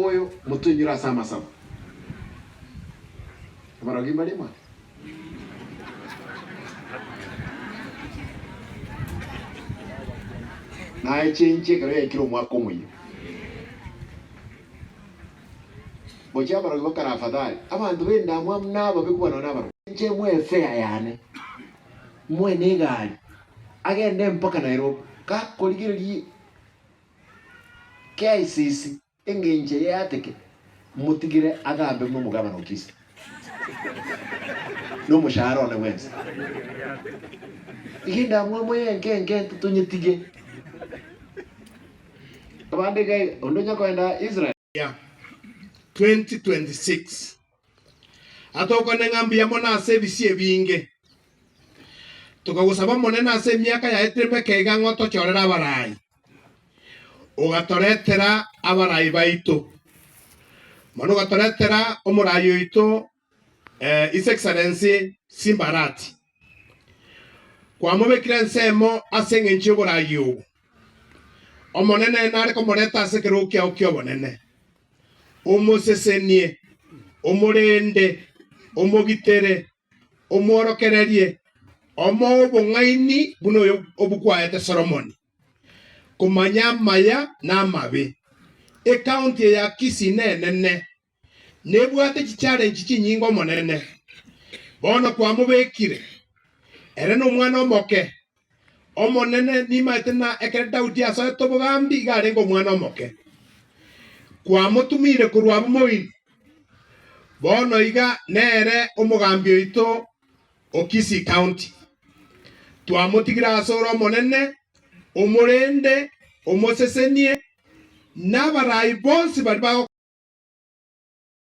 boyo mutunyura sama sama abarogi malima na echenche kare kiro mwako mwenye bocha abarogi bakara afadhali abantu benda mwamnaba bikubana n'abarogi nche mwe fair yane mwe negali agende mpaka Nairobi ka koligiri KICC engenje yateke mutigire agambe mu mugabano ukisi no mushahara one wenzi ihinda mwe ngenge tunyitige abandi gai ondonya kwenda Israel ya 2026 atoko nengambia mona service ebinge tukagusaba monena ase miaka ya etreme kega ngoto chorera abarai ugatoretera abarai baito mano gatoretera omurayi oito His Excellency Arati kwa mubekira nsemo ase ngenchi oburayi ogo omonene nare komoreta ase kerukia okyo bonene omosesenie omurende omogitere omworokererie omo obong'aini buno obukwaete Solomoni kumanya maya na mabe county ya Kisii nene nebwate challenge chinyingo monene bono kwa mubekire ere no mwana omoke omonene nimaete na ekere Daudi aso tobogambi garengo mwana omoke kwa mutumire kurwa bumoini bono iga nere omugambi oito Kisii County twamutigira asoro monene omurende omosesenie n'abarayi bonsi bari